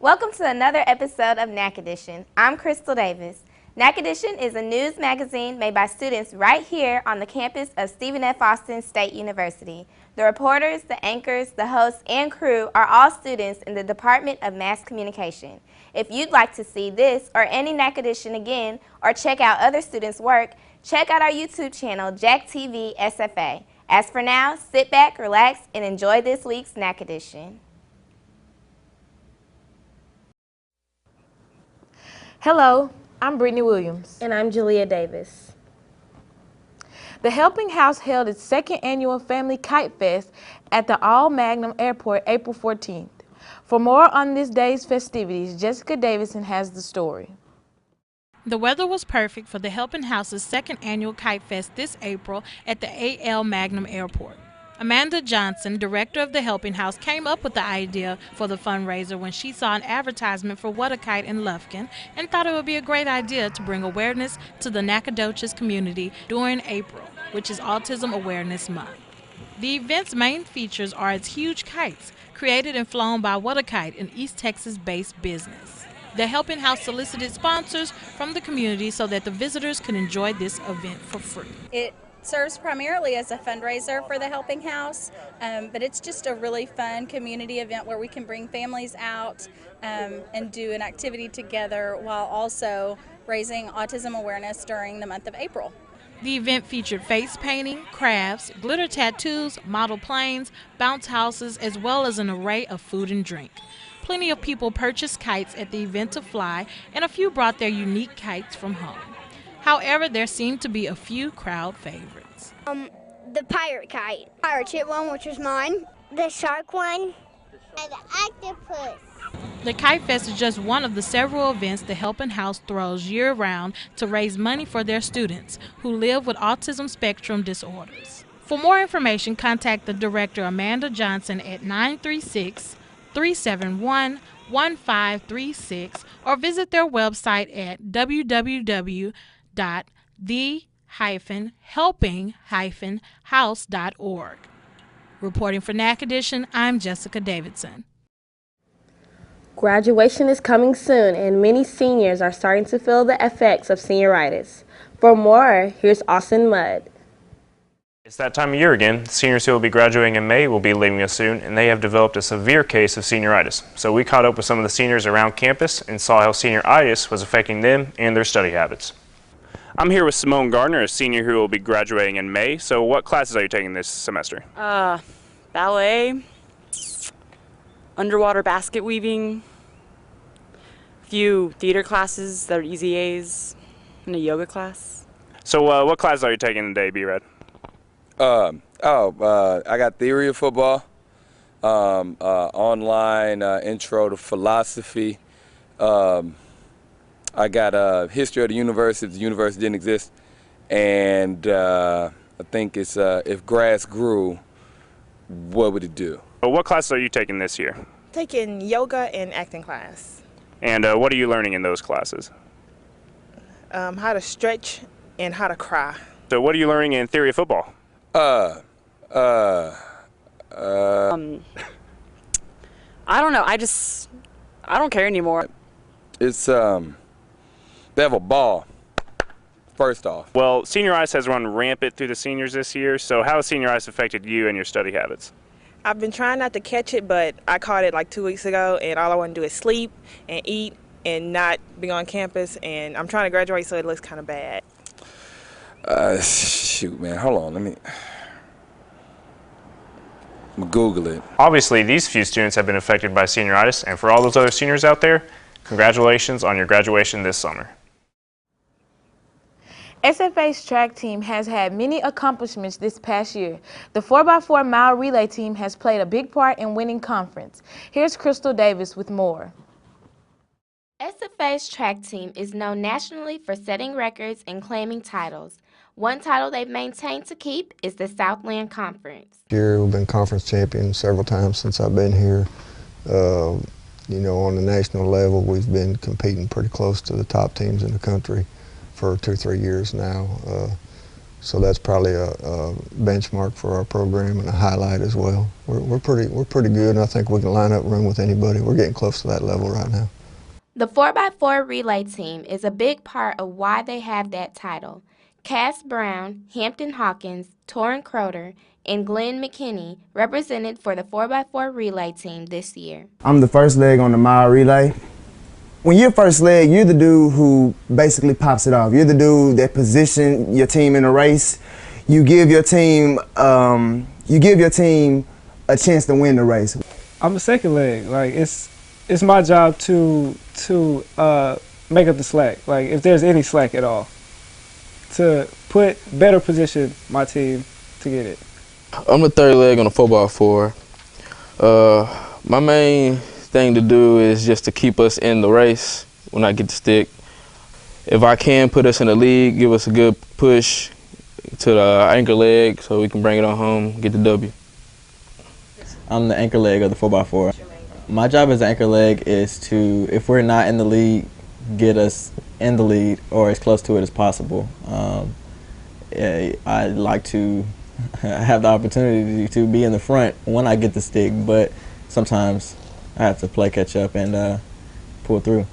Welcome to another episode of Nac Edition. I'm Crystal Davis. Nac Edition is a news magazine made by students right here on the campus of Stephen F. Austin State University. The reporters, the anchors, the hosts, and crew are all students in the Department of Mass Communication. If you'd like to see this or any Nac Edition again or check out other students' work, check out our YouTube channel, Jack TV SFA. As for now, sit back, relax, and enjoy this week's Nac Edition. Hello, I'm Britney Williams. And I'm Julia Davis. The Helping House held its second annual Family Kite Fest at the All-Magnum Airport April 14th. For more on this day's festivities, Jessica Davidson has the story. The weather was perfect for the Helping House's second annual Kite Fest this April at the All-Magnum Airport. Amanda Johnson, director of the Helping House, came up with the idea for the fundraiser when she saw an advertisement for What a Kite in Lufkin and thought it would be a great idea to bring awareness to the Nacogdoches community during April, which is Autism Awareness Month. The event's main features are its huge kites, created and flown by What a Kite, an East Texas-based business. The Helping House solicited sponsors from the community so that the visitors could enjoy this event for free. It serves primarily as a fundraiser for the Helping House, but it's just a really fun community event where we can bring families out and do an activity together while also raising autism awareness during the month of April. The event featured face painting, crafts, glitter tattoos, model planes, bounce houses, as well as an array of food and drink. Plenty of people purchased kites at the event to fly, and a few brought their unique kites from home. However, there seemed to be a few crowd favorites. The pirate kite. Pirate ship one, which was mine. The shark one. And the octopus. The Kite Fest is just one of the several events the Helping House throws year-round to raise money for their students who live with autism spectrum disorders. For more information, contact the director, Amanda Johnson, at 936-371-1536 or visit their website at www.the-helping-house.org. Reporting for Nac Edition, I'm Jessica Davidson. Graduation is coming soon, and many seniors are starting to feel the effects of senioritis. For more, here's Austin Mudd. It's that time of year again. Seniors who will be graduating in May will be leaving us soon, and they have developed a severe case of senioritis. So we caught up with some of the seniors around campus and saw how senioritis was affecting them and their study habits. I'm here with Simone Gardner, a senior who will be graduating in May. So what classes are you taking this semester? Ballet, underwater basket weaving, a few theater classes that are easy A's, and a yoga class. So what classes are you taking today, B-Red? I got theory of football, online intro to philosophy. I got history of the university if the university didn't exist, and I think it's if grass grew, what would it do? What classes are you taking this year? Taking yoga and acting class. And what are you learning in those classes? How to stretch and how to cry. So what are you learning in theory of football? I don't know. I don't care anymore. It's they have a ball. First off. Well, senioritis has run rampant through the seniors this year. So how has senioritis affected you and your study habits? I've been trying not to catch it, but I caught it like 2 weeks ago, and all I want to do is sleep and eat and not be on campus, and I'm trying to graduate, so it looks kind of bad. Shoot, man, hold on, I'm gonna Google it. Obviously, these few students have been affected by senioritis, and for all those other seniors out there, congratulations on your graduation this summer. SFA's track team has had many accomplishments this past year. The 4x4 mile relay team has played a big part in winning conference. Here's Crystal Davis with more. SFA's track team is known nationally for setting records and claiming titles. One title they've maintained to keep is the Southland Conference. Here we've been conference champions several times since I've been here. You know, on the national level, we've been competing pretty close to the top teams in the country for 2 or 3 years now. So that's probably a benchmark for our program and a highlight as well. We're pretty good, and I think we can line up and run with anybody. We're getting close to that level right now. The 4x4 relay team is a big part of why they have that title. Cass Brown, Hampton Hawkins, Torin Croter, and Glenn McQuinney represented for the 4x4 relay team this year. I'm the first leg on the mile relay. When you're first leg, you're the dude who basically pops it off. You're the dude that position your team in a race. You give your team a chance to win the race. I'm a second leg. Like it's my job to make up the slack. Like if there's any slack at all, to better position my team to get it. I'm the third leg on the 4x4. My main thing to do is just to keep us in the race when I get the stick. If I can put us in the lead, give us a good push to the anchor leg so we can bring it on home, get the W. I'm the anchor leg of the 4x4. My job as anchor leg is to, if we're not in the lead, get us in the lead or as close to it as possible. I like to have the opportunity to be in the front when I get the stick, but sometimes I have to play catch up and pull through.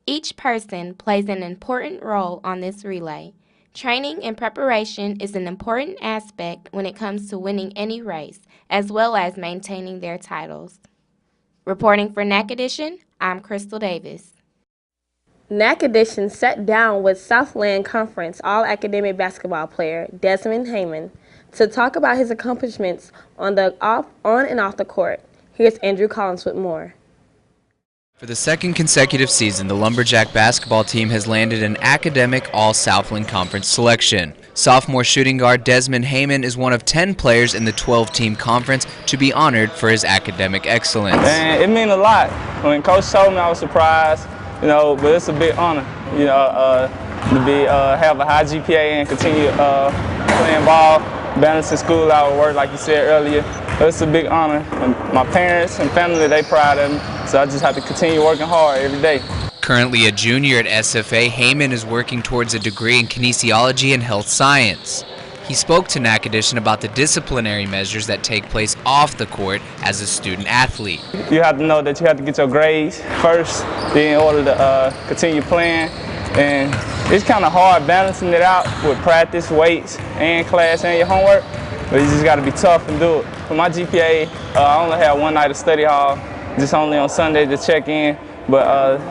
Each person plays an important role on this relay. Training and preparation is an important aspect when it comes to winning any race, as well as maintaining their titles. Reporting for Nac Edition, I'm Crystal Davis. Nac Edition sat down with Southland Conference All-Academic basketball player Desmond Heyman to talk about his accomplishments on and off the court. Here's Andrew Collins with more. For the second consecutive season, the Lumberjack basketball team has landed an academic All-Southland Conference selection. Sophomore shooting guard Desmond Heyman is one of 10 players in the 12-team conference to be honored for his academic excellence. And it means a lot. When Coach told me, I was surprised, but it's a big honor, to have a high GPA and continue playing ball, balancing school out with work, like you said earlier. It's a big honor. And my parents and family, they proud of me, so I just have to continue working hard every day. Currently a junior at SFA, Heyman is working towards a degree in kinesiology and health science. He spoke to Nac Edition about the disciplinary measures that take place off the court as a student athlete. You have to know that you have to get your grades first in order to continue playing. And it's kind of hard balancing it out with practice, weights, and class and your homework. But you just got to be tough and do it. For my GPA, I only had one night of study hall, just only on Sunday to check in. But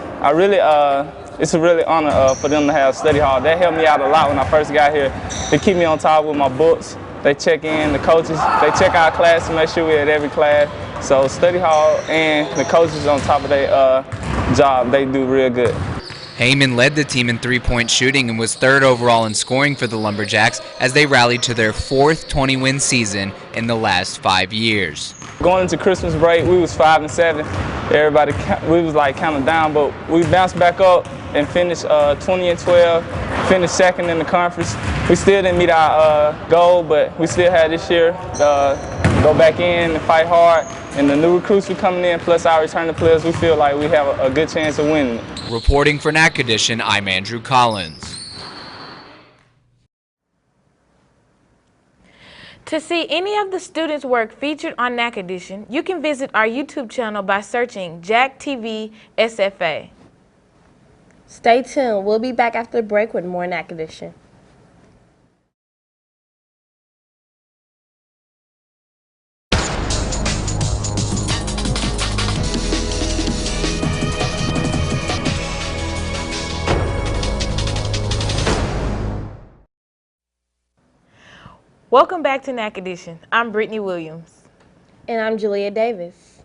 it's a really honor for them to have study hall. That helped me out a lot when I first got here. They keep me on top with my books. They check in, the coaches, they check our class to make sure we're at every class. So study hall and the coaches on top of their job, they do real good. Heyman led the team in three-point shooting and was third overall in scoring for the Lumberjacks as they rallied to their fourth 20-win season in the last 5 years. Going into Christmas break, we was 5-7. Everybody, we was like kind of down, but we bounced back up and finished 20-12, finished second in the conference. We still didn't meet our goal, but we still had this year to go back in and fight hard. And the new recruits we coming in, plus our returning players, we feel like we have a good chance of winning it. Reporting for Nac Edition, I'm Andrew Collins. To see any of the students' work featured on Nac Edition, you can visit our YouTube channel by searching Jack TV SFA. Stay tuned. We'll be back after the break with more Nac Edition. Welcome back to Nac Edition. I'm Britney Williams. And I'm Julia Davis.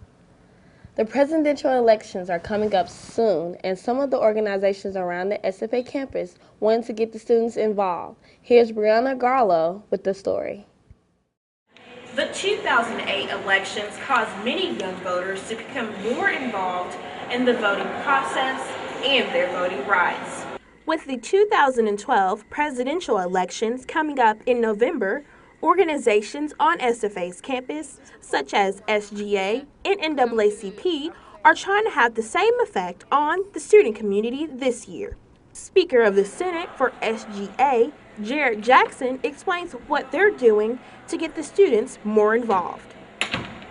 The presidential elections are coming up soon, and some of the organizations around the SFA campus want to get the students involved. Here's Brianna Garlow with the story. The 2008 elections caused many young voters to become more involved in the voting process and their voting rights. With the 2012 presidential elections coming up in November, organizations on SFA's campus, such as SGA and NAACP, are trying to have the same effect on the student community this year. Speaker of the Senate for SGA, Jared Jackson explains what they're doing to get the students more involved.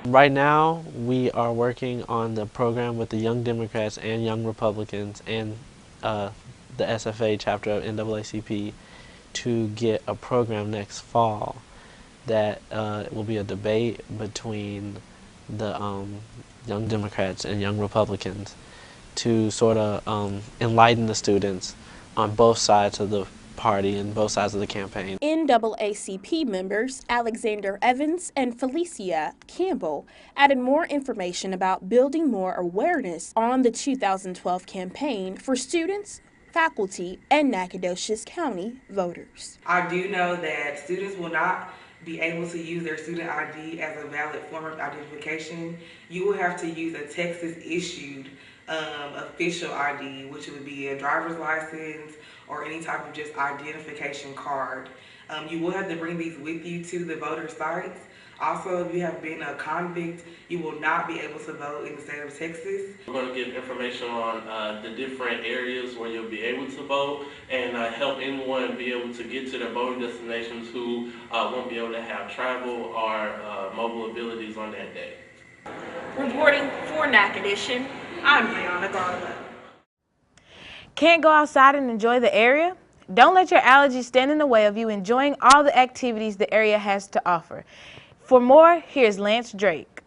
Right now, we are working on the program with the Young Democrats and Young Republicans and the SFA chapter of NAACP to get a program next fall that will be a debate between the Young Democrats and Young Republicans to sort of enlighten the students on both sides of the party and both sides of the campaign. NAACP members Alexander Evans and Felicia Campbell added more information about building more awareness on the 2012 campaign for students, faculty, and Nacogdoches County voters. I do know that students will not be able to use their student ID as a valid form of identification. You will have to use a Texas-issued official ID, which would be a driver's license or any type of just identification card. You will have to bring these with you to the voter sites. Also, if you have been a convict, you will not be able to vote in the state of Texas. We're going to give information on the different areas where you'll be able to vote and help anyone be able to get to their voting destinations who won't be able to have travel or mobile abilities on that day. Reporting for Nac Edition, I'm Gardner. Can't go outside and enjoy the area? Don't let your allergies stand in the way of you enjoying all the activities the area has to offer. For more, here's Lance Drake.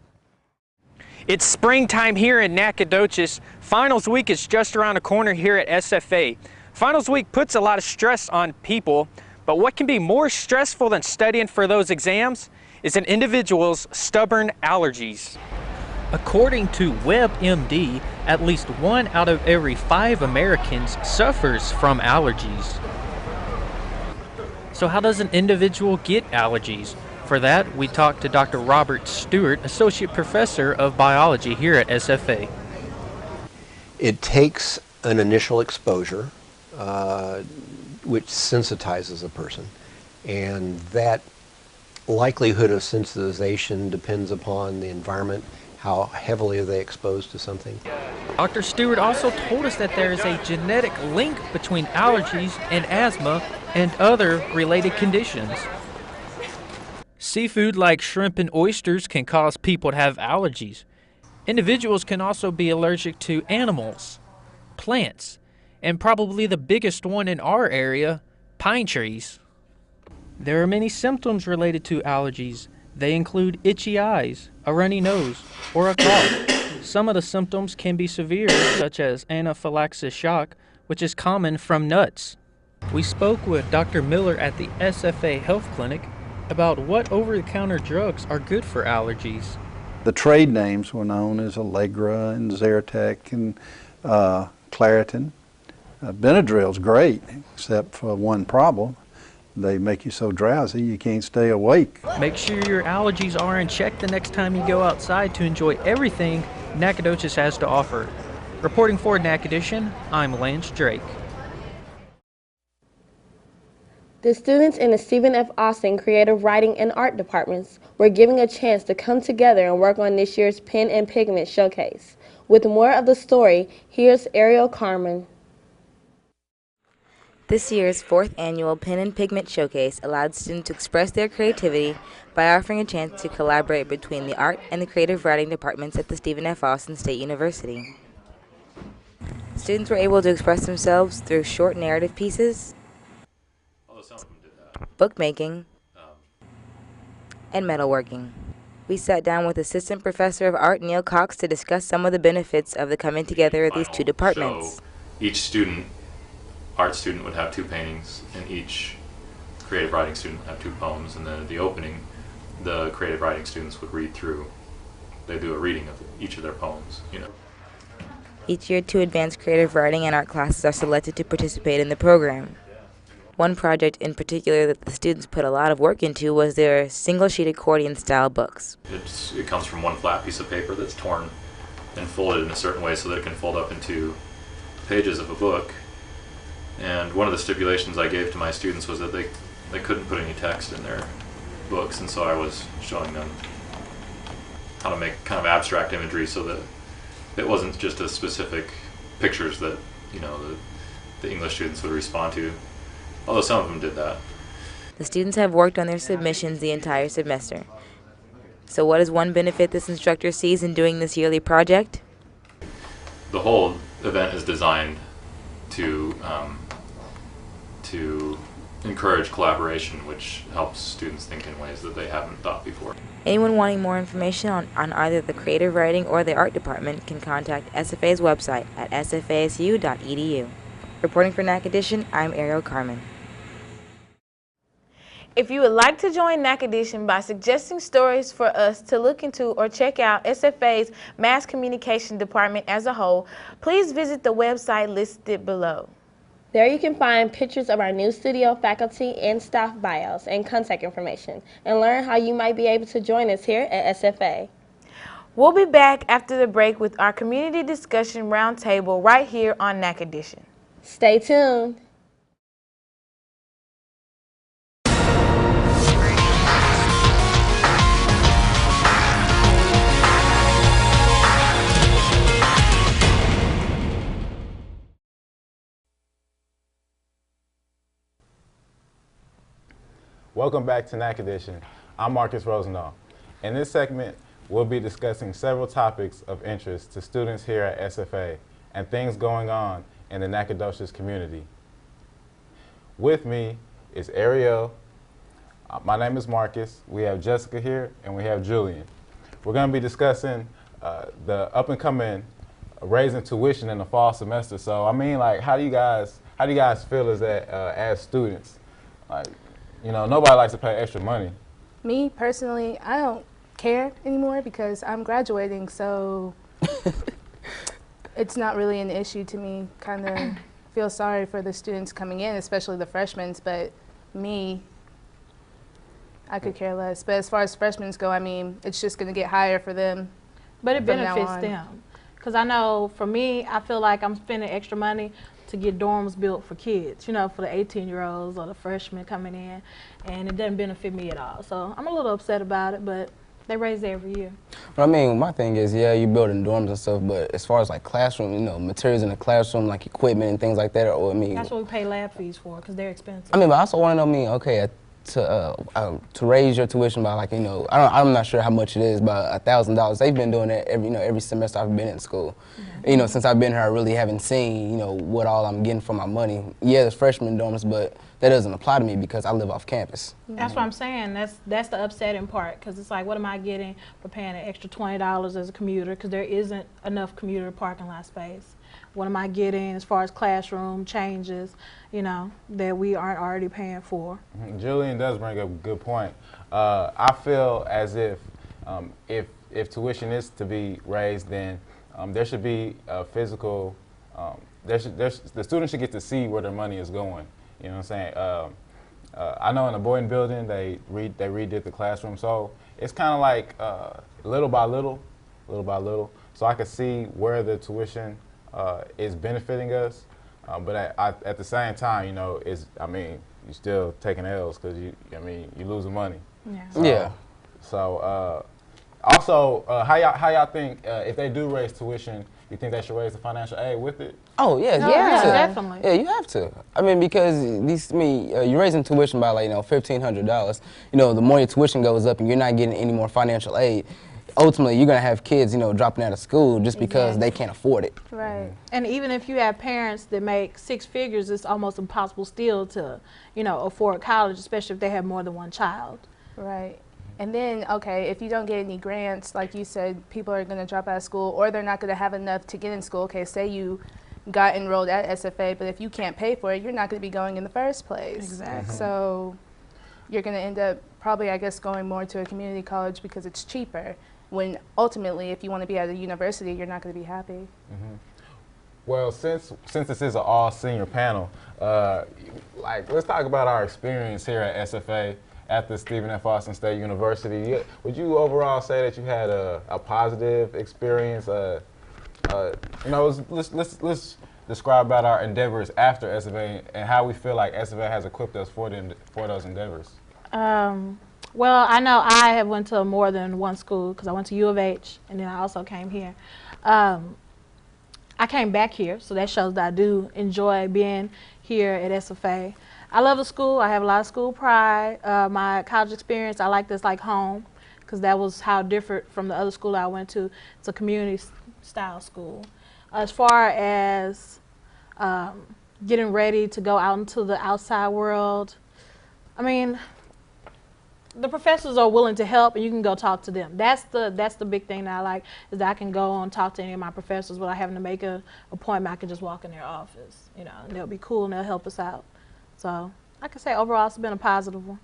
It's springtime here in Nacogdoches. Finals week is just around the corner here at SFA. Finals week puts a lot of stress on people, but what can be more stressful than studying for those exams is an individual's stubborn allergies. According to WebMD, at least 1 out of every 5 Americans suffers from allergies. So how does an individual get allergies? For that, we talked to Dr. Robert Stewart, Associate Professor of Biology here at SFA. It takes an initial exposure, which sensitizes a person, and that likelihood of sensitization depends upon the environment. How heavily are they exposed to something? Dr. Stewart also told us that there is a genetic link between allergies and asthma and other related conditions. Seafood like shrimp and oysters can cause people to have allergies. Individuals can also be allergic to animals, plants, and probably the biggest one in our area, pine trees. There are many symptoms related to allergies. They include itchy eyes, a runny nose, or a cough. Some of the symptoms can be severe, such as anaphylaxis shock, which is common from nuts. We spoke with Dr. Miller at the SFA Health Clinic about what over-the-counter drugs are good for allergies. The trade names were known as Allegra and Zyrtec and Claritin. Benadryl's great, except for one problem. They make you so drowsy you can't stay awake. Make sure your allergies are in check the next time you go outside to enjoy everything Nacogdoches has to offer. Reporting for Nac Edition, I'm Lance Drake. The students in the Stephen F. Austin Creative Writing and Art departments were given a chance to come together and work on this year's Pen and Pigment Showcase. With more of the story, here's Ariel Kirkland. This year's 4th annual Pen and Pigment Showcase allowed students to express their creativity by offering a chance to collaborate between the art and the creative writing departments at the Stephen F. Austin State University. Students were able to express themselves through short narrative pieces, bookmaking, and metalworking. We sat down with Assistant Professor of Art Neil Cox to discuss some of the benefits of the coming together of these two departments. So each art student would have 2 paintings, and each creative writing student would have 2 poems, and then at the opening, the creative writing students would read through. They do a reading of each of their poems, Each year, 2 advanced creative writing and art classes are selected to participate in the program. One project in particular that the students put a lot of work into was their single-sheet accordion-style books. It comes from one flat piece of paper that's torn and folded in a certain way so that it can fold up into pages of a book. And one of the stipulations I gave to my students was that they couldn't put any text in their books, and so I was showing them how to make kind of abstract imagery so that it wasn't just a specific pictures that the English students would respond to. although some of them did that. The students have worked on their submissions the entire semester. So what is one benefit this instructor sees in doing this yearly project? The whole event is designed to encourage collaboration, which helps students think in ways that they haven't thought before. Anyone wanting more information on either the creative writing or the art department can contact SFA's website at sfasu.edu. Reporting for Nac Edition, I'm Ariel Kirkland. If you would like to join Nac Edition by suggesting stories for us to look into or check out SFA's Mass Communication Department as a whole, please visit the website listed below. There you can find pictures of our new studio, faculty, and staff bios and contact information, and learn how you might be able to join us here at SFA. We'll be back after the break with our community discussion roundtable right here on Nac Edition. Stay tuned. Welcome back to Nac Edition. I'm Marcus Rosendahl. In this segment, we'll be discussing several topics of interest to students here at SFA and things going on in the Nacogdoches community. With me is Ariel. My name is Marcus. We have Jessica here, and we have Julian. We're going to be discussing the up-and-coming raising tuition in the fall semester. So, I mean, like, how do you guys feel as students? Like, you know, nobody likes to pay extra money. Me, personally, I don't care anymore because I'm graduating, so it's not really an issue to me. Kind of feel sorry for the students coming in, especially the freshmen, but me, I could care less. But as far as freshmen go, I mean, it's just going to get higher for them. But it benefits them. Because I know, for me, I feel like I'm spending extra money to get dorms built for kids, you know, for the 18-year-olds or the freshmen coming in, and it doesn't benefit me at all. So I'm a little upset about it, but they raise it every year. But I mean, my thing is, yeah, you building dorms and stuff, but as far as like classroom, you know, materials in the classroom, like equipment and things like that, or I mean, that's what we pay lab fees for, because they're expensive. I mean, but I also want to know, I mean, okay, to raise your tuition by, like, you know, I'm not sure how much it is, but $1,000. They've been doing that every semester I've been in school. Mm-hmm. You know, since I've been here, I really haven't seen, you know, what all I'm getting for my money. Yeah, there's freshman dorms, but that doesn't apply to me because I live off campus. That's what I'm saying. That's the upsetting part, because it's like, what am I getting for paying an extra $20 as a commuter, because there isn't enough commuter parking lot space. What am I getting as far as classroom changes, you know, that we aren't already paying for? Mm-hmm. Julian does bring up a good point. I feel as if tuition is to be raised, then there should be a physical, the students should get to see where their money is going. You know what I'm saying? I know in the Boynton building they redid the classroom, so it's kind of like little by little. So I could see where the tuition is benefiting us, but at the same time, you know, you're still taking L's because you're losing money. Yeah. So also, how y'all think if they do raise tuition, you think they should raise the financial aid with it? Oh yeah, yeah, definitely. Yeah, you have to. I mean, because you're raising tuition by, like, you know, $1,500. You know, the more your tuition goes up and you're not getting any more financial aid, ultimately, you're going to have kids, you know, dropping out of school just because they can't afford it. Right. And even if you have parents that make 6 figures, it's almost impossible still to, you know, afford college, especially if they have more than one child. Right. And then, okay, if you don't get any grants, like you said, people are going to drop out of school, or they're not going to have enough to get in school. Okay, say you got enrolled at SFA, but if you can't pay for it, you're not going to be going in the first place. Exactly. So you're going to end up probably, I guess, going more to a community college because it's cheaper, when ultimately, if you want to be at a university, you're not going to be happy. Mm-hmm. Well, since this is an all-senior panel, let's talk about our experience here at SFA at the Stephen F. Austin State University. Would you overall say that you had a positive experience? You know, let's describe about our endeavors after SFA and how we feel like SFA has equipped us for those endeavors. Well, I know I have went to more than one school because I went to U of H and then I also came here. I came back here, so that shows that I do enjoy being here at SFA. I love the school. I have a lot of school pride. My college experience, I like this like home, because that was how different from the other school I went to. It's a community style school. As far as getting ready to go out into the outside world, I mean, the professors are willing to help, and you can go talk to them. That's the big thing that I like, is that I can go and talk to any of my professors without having to make an appointment. I can just walk in their office, you know, and they'll be cool and they'll help us out. So I can say overall it's been a positive one.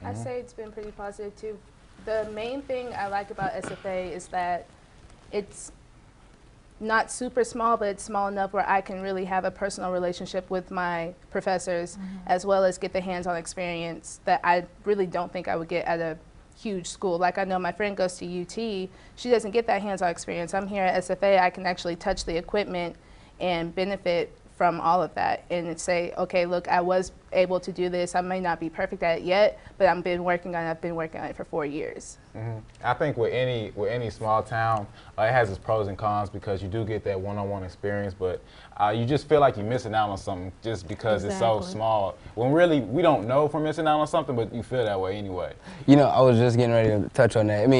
I'd say it's been pretty positive too. The main thing I like about SFA is that it's not super small, but it's small enough where I can really have a personal relationship with my professors, as well as get the hands-on experience that I really don't think I would get at a huge school. Like, I know my friend goes to UT, she doesn't get that hands-on experience. I'm here at SFA, I can actually touch the equipment and benefit from all of that and say, okay, look, I was able to do this. I may not be perfect at it yet, but I've been working on it for 4 years. I think with any small town, it has its pros and cons, because you do get that one-on-one experience, but you just feel like you're missing out on something just because it's so small. When really, we don't know if we're missing out on something, but you feel that way anyway. You know, I was just getting ready to touch on that.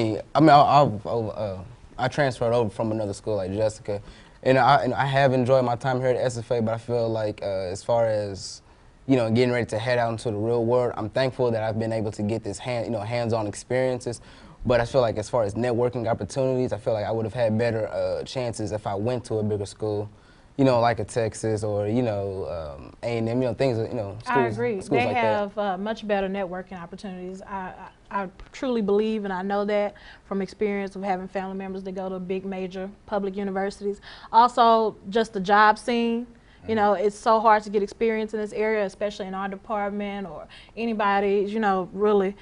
I transferred over from another school like Jessica. And I have enjoyed my time here at SFA, but I feel like as far as, you know, getting ready to head out into the real world, I'm thankful that I've been able to get this hands-on experiences. But I feel like as far as networking opportunities, I feel like I would have had better chances if I went to a bigger school, you know, like a Texas or, you know, A&M, you know, things, you know, schools. I agree. Schools they like have much better networking opportunities. I truly believe, and I know that from experience of having family members that go to big major public universities. Also, just the job scene. You know, it's so hard to get experience in this area, especially in our department or anybody's, you know, really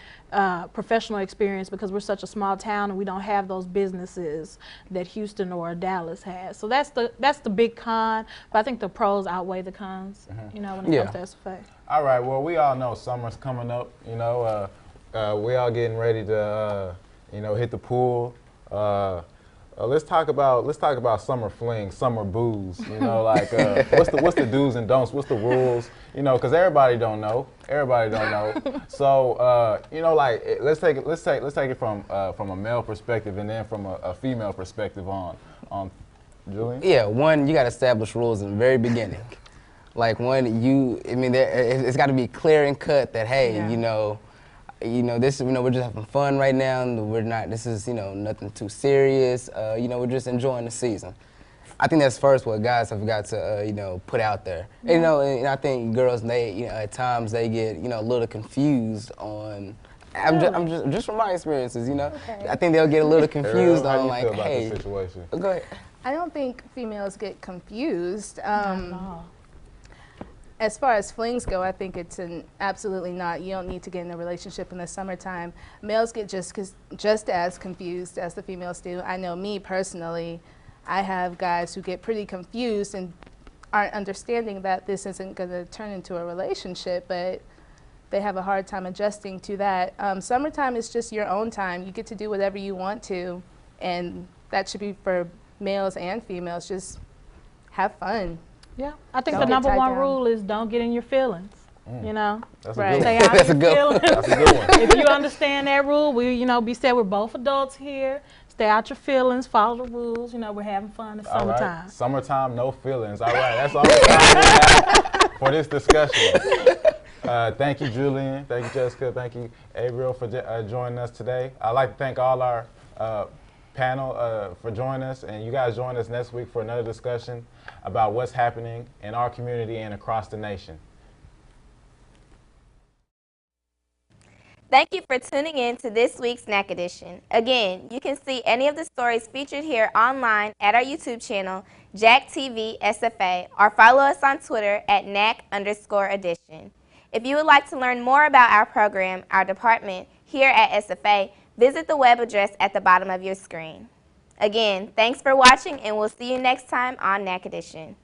professional experience, because we're such a small town and we don't have those businesses that Houston or Dallas has. So that's the big con, but I think the pros outweigh the cons, you know, when it comes to SFA. All right, well, we all know summer's coming up, you know. We all getting ready to, you know, hit the pool. Let's talk about summer fling, summer booze. You know, like what's the do's and don'ts? What's the rules? You know, because everybody don't know. So you know, like let's take it from a male perspective and then from a female perspective on Julian. Yeah, one, you got to establish rules in the very beginning. Like it's got to be clear and cut that hey, you know, this, you know, we're just having fun right now, and we're not, this is, you know, nothing too serious, you know, we're just enjoying the season. I think that's first what guys have got to, you know, put out there. And, you know, and I think girls, they, you know, at times they get, you know, a little confused on, I'm just from my experiences, you know, I think they'll get a little confused on, like, hey, go ahead. I don't think females get confused. As far as flings go, I think it's absolutely not. You don't need to get in a relationship in the summertime. Males get just as confused as the females do. I know me personally, I have guys who get pretty confused and aren't understanding that this isn't going to turn into a relationship, but they have a hard time adjusting to that. Summertime is just your own time. You get to do whatever you want to, and that should be for males and females. Just have fun. Yeah, I think the number one rule is don't get in your feelings. You know, That's stay out of your feelings. That's a good one. If you understand that rule, we said we're both adults here. Stay out your feelings, follow the rules. You know, we're having fun. It's summertime. Right. Summertime, no feelings. All right, that's all the time we have for this discussion. Thank you, Julian. Thank you, Jessica. Thank you, Ariel, for joining us today. I'd like to thank all our panel for joining us, and you guys join us next week for another discussion about what's happening in our community and across the nation. Thank you for tuning in to this week's Nac Edition. Again, you can see any of the stories featured here online at our YouTube channel, Jack TV SFA, or follow us on Twitter at @NAC_edition. If you would like to learn more about our program, our department here at SFA, visit the web address at the bottom of your screen. Again, thanks for watching, and we'll see you next time on Nac Edition.